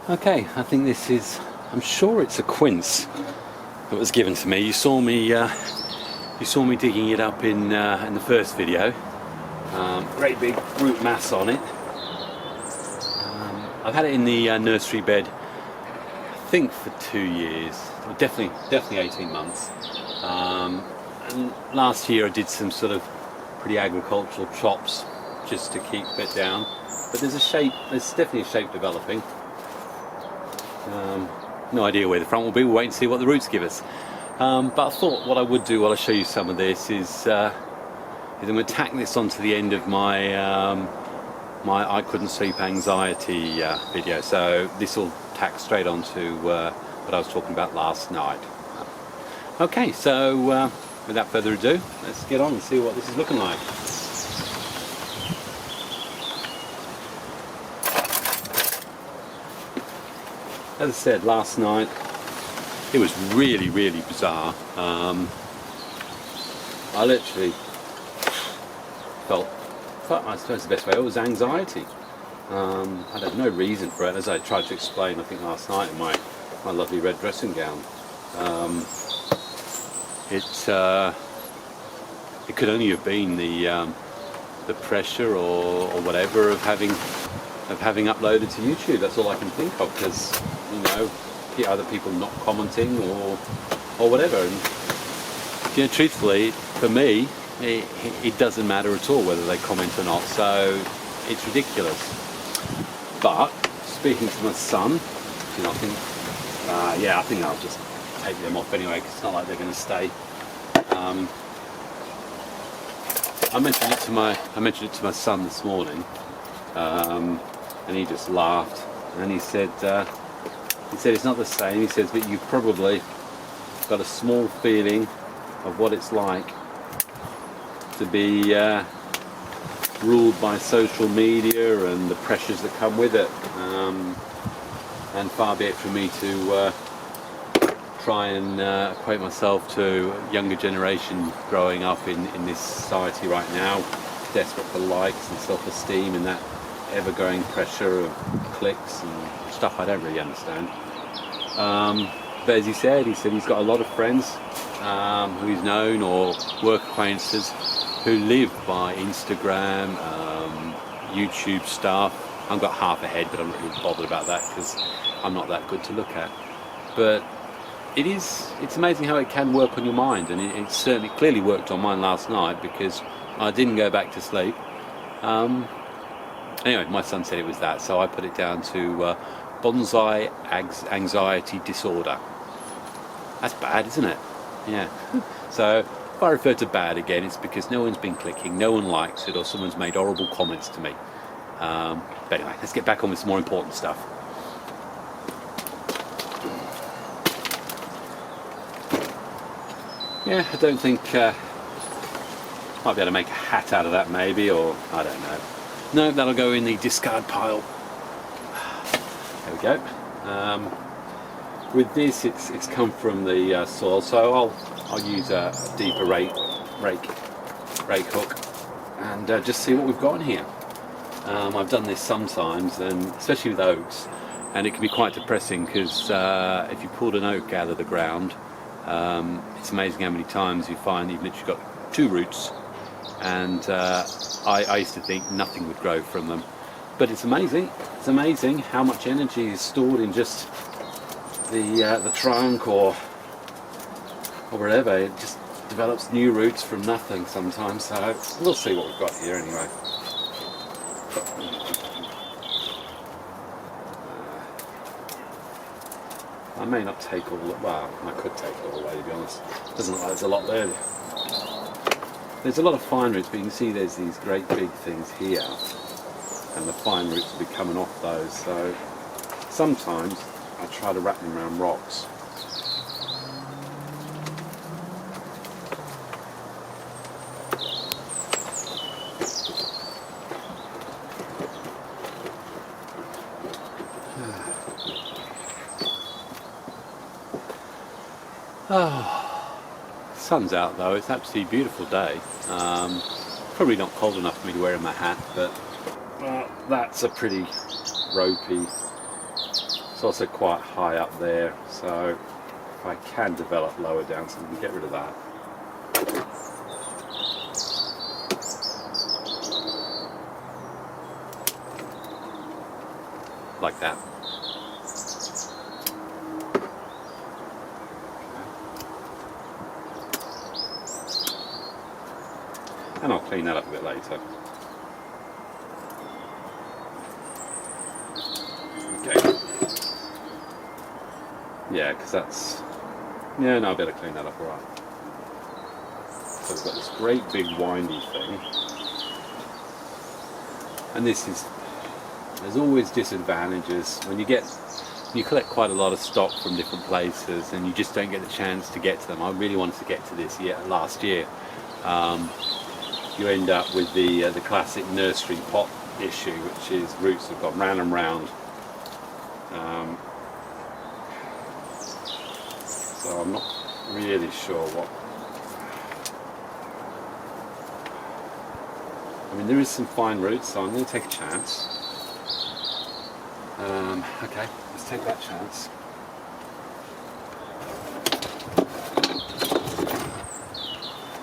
Okay, I think this is, I'm sure it's a quince that was given to me. You saw me digging it up in the first video. Great big root mass on it. I've had it in the nursery bed, I think for 2 years, or definitely 18 months. And last year I did some sort of pretty agricultural chops just to keep it down. But there's definitely a shape developing. No idea where the front will be. We'll wait and see what the roots give us. But I thought what I would do while I show you some of this is I'm going to tack this onto the end of my my I couldn't sleep anxiety video. So this will tack straight onto what I was talking about last night. Okay, so without further ado, let's get on and see what this is looking like. As I said last night, it was really bizarre. I literally felt, I suppose the best way, it was anxiety. I had no reason for it, as I tried to explain I think last night in my lovely red dressing gown. It could only have been the pressure or whatever of having uploaded to YouTube. That's all I can think of, because other people not commenting or whatever. And truthfully, for me, it doesn't matter at all whether they comment or not. So it's ridiculous. But speaking to my son, I think I'll just take them off anyway, because it's not like they're going to stay. I mentioned it to my son this morning, and he just laughed, and he said it's not the same. He says, but you've probably got a small feeling of what it's like to be ruled by social media and the pressures that come with it. And far be it from me to try and equate myself to a younger generation growing up in this society right now, desperate for likes and self-esteem and that ever-growing pressure of clicks and stuff I don't really understand. But as he said he's got a lot of friends who he's known or work acquaintances who live by Instagram, YouTube stuff. I've got half a head, but I'm not really bothered about that because I'm not that good to look at. But it's amazing how it can work on your mind, and it certainly clearly worked on mine last night, because I didn't go back to sleep. Anyway, my son said it was that, so I put it down to bonsai anxiety disorder. That's bad, isn't it? Yeah. So if I refer to bad again, it's because no one's been clicking, no one likes it, or someone's made horrible comments to me. But anyway, let's get back on with some more important stuff. Yeah, I don't think might be able to make a hat out of that maybe, or I don't know. No, that'll go in the discard pile. There we go. With this, it's come from the soil, so I'll use a deeper rake hook and just see what we've got in here. I've done this sometimes, and especially with oaks, and it can be quite depressing because if you pulled an oak out of the ground, it's amazing how many times you find you've literally got two roots, and I used to think nothing would grow from them, but it's amazing. It's amazing how much energy is stored in just the trunk or wherever. It just develops new roots from nothing sometimes. So we'll see what we've got here anyway. I may not take all, well, I could take it all away, to be honest. Doesn't look like there's a lot there. There's a lot of fine roots, but you can see there's these great big things here, and the fine roots will be coming off those. So sometimes I try to wrap them around rocks. Oh, sun's out though. It's an absolutely beautiful day. Probably not cold enough for me to wear in my hat, but that's a pretty ropey It's also quite high up there, so if I can develop lower down, so I'm going to get rid of that. Like that. And I'll clean that up a bit later. Okay. Yeah, because that's... Yeah, no, I better clean that up, alright. So we've got this great big windy thing. And this is... There's always disadvantages when you collect quite a lot of stock from different places and you just don't get the chance to get to them. I really wanted to get to this last year. You end up with the classic nursery pot issue, which is roots have gone round and round. So I'm not really sure what... I mean, there is some fine roots, so I'm going to take a chance. Okay, let's take that chance.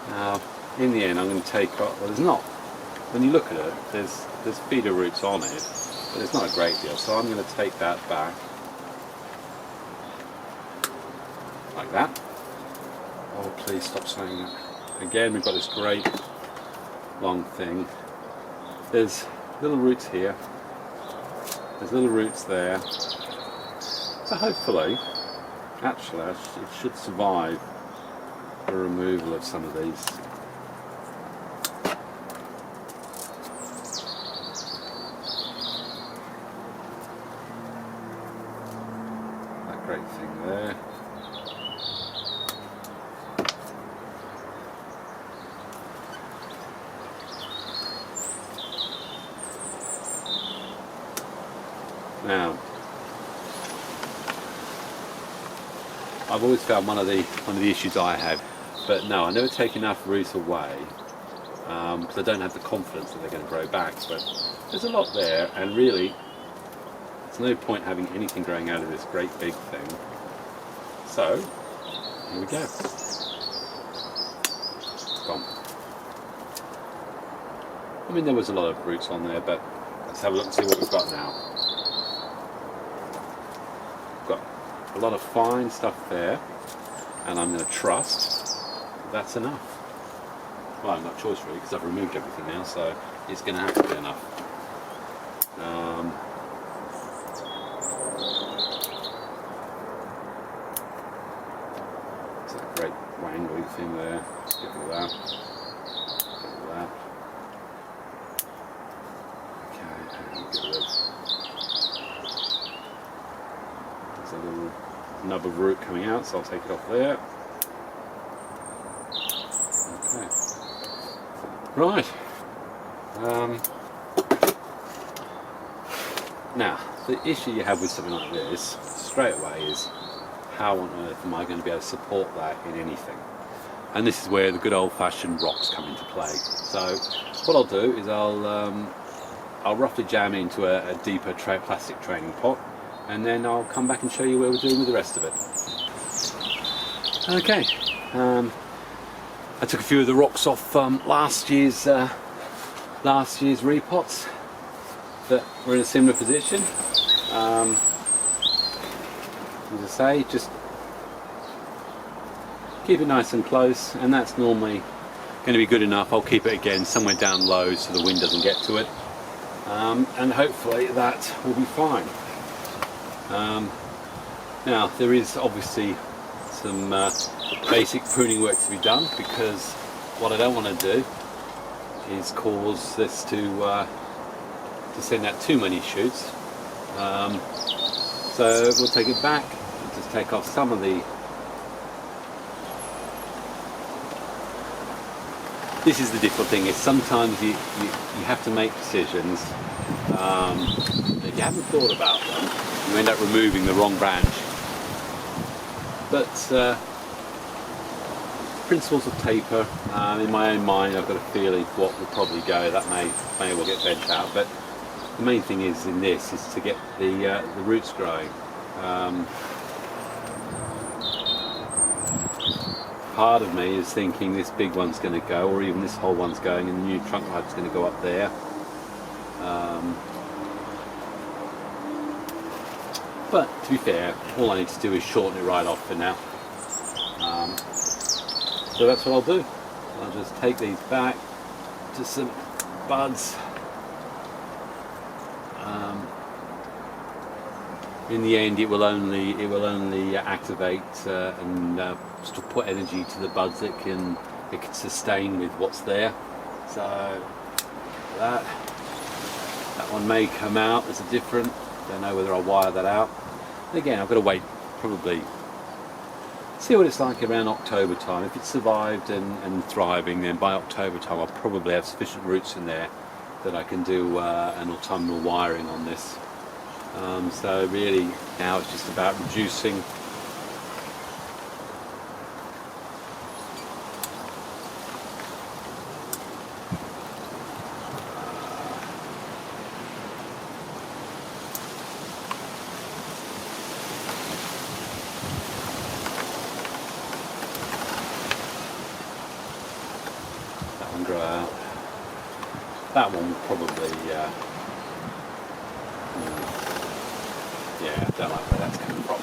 Now, in the end, I'm going to take off. Well, there's not. When you look at it, there's feeder roots on it, but it's not a great deal. So I'm going to take that back, like that. Oh, please stop saying that. Again, we've got this great long thing. There's little roots here. There's little roots there. So hopefully, actually, it should survive the removal of some of these. That great thing there. Now, I've always found one of the issues I have, but no, I never take enough roots away because I don't have the confidence that they're going to grow back. But there's a lot there, and really, there's no point having anything growing out of this great big thing. So, here we go. It's gone. I mean, there was a lot of roots on there, but let's have a look and see what we've got now. Got a lot of fine stuff there, and I'm going to trust that's enough. Well, I've got a choice really because I've removed everything now, so it's going to have to be enough. It's a great wangly thing there. Let's get rid of that. Get rid of that. Okay, and get rid of a little nub of root coming out, so I'll take it off there. Okay. Right. Now, the issue you have with something like this, straight away, is how on earth am I going to be able to support that in anything? And this is where the good old-fashioned rocks come into play. So, what I'll do is I'll roughly jam into a deeper plastic training pot, and then I'll come back and show you where we're doing with the rest of it. Okay, I took a few of the rocks off last year's repots that were in a similar position. As I say, just keep it nice and close, and that's normally going to be good enough. I'll keep it again somewhere down low so the wind doesn't get to it, and hopefully that will be fine. Now, there is obviously some basic pruning work to be done, because what I don't want to do is cause this to send out too many shoots. So we'll take it back and just take off some of the... This is the difficult thing, is sometimes you have to make decisions that you haven't thought about them. You end up removing the wrong branch. But principles of taper, in my own mind I've got a feeling what will probably go. That may well get bent out, but the main thing is in this is to get the roots growing. Part of me is thinking this big one's going to go, or even this whole one's going, and the new trunk light's going to go up there. But to be fair, all I need to do is shorten it right off for now. So that's what I'll do. I'll just take these back to some buds. In the end, it will only activate and sort of put energy to the buds it can sustain with what's there. So that one may come out as a different. Don't know whether I'll wire that out. And again, I've got to wait, probably see what it's like around October time. If it's survived and thriving, then by October time I'll probably have sufficient roots in there that I can do an autumnal wiring on this. So really now it's just about reducing that one grow out. That one will probably yeah, I don't like where that's coming from.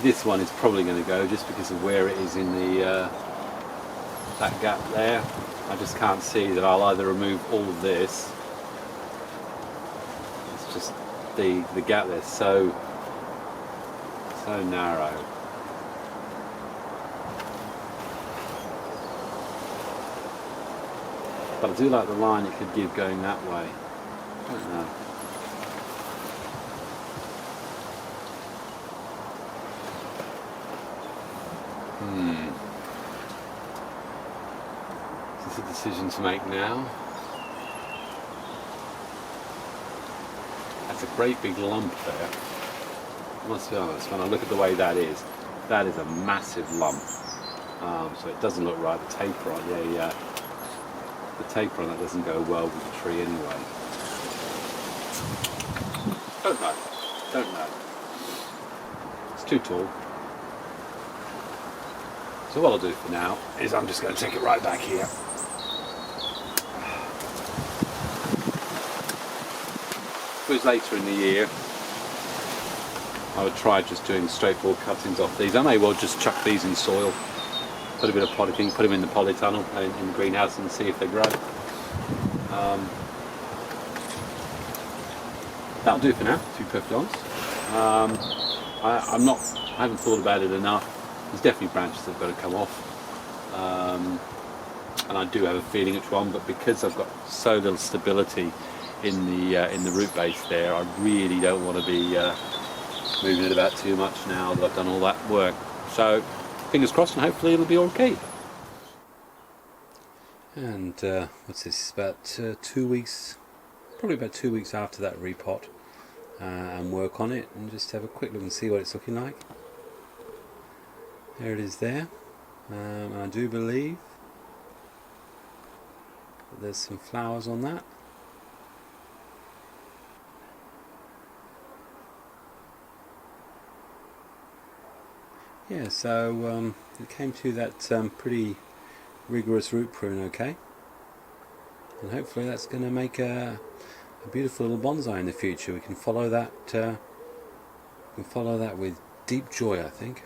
This one is probably going to go just because of where it is in the that gap there. I just can't see that I'll either remove all of this. It's just the gap there's so narrow. But I do like the line it could give going that way. I don't know. Is this a decision to make now? That's a great big lump there. I must be honest, when I look at the way that is a massive lump. So it doesn't look right. The taper on, the taper on that doesn't go well with the tree anyway. Don't know. It's too tall. So what I'll do for now is I'm just going to take it right back here. If it was later in the year, I would try just doing straightforward cuttings off these. I may well just chuck these in soil, put a bit of potting, put them in the polytunnel in the greenhouse and see if they grow. That'll do for now, to be perfectly honest. I haven't thought about it enough. There's definitely branches that have got to come off, and I do have a feeling it's wrong. But because I've got so little stability in the root base there, I really don't want to be moving it about too much now that I've done all that work. So fingers crossed, and hopefully it'll be okay. And what's this? About 2 weeks, probably about 2 weeks after that repot, and work on it, and just have a quick look and see what it's looking like. There it is there. And I do believe that there's some flowers on that. Yeah, so it came to that pretty rigorous root prune, okay, and hopefully that's going to make a beautiful little bonsai in the future. We can follow that. With deep joy, I think.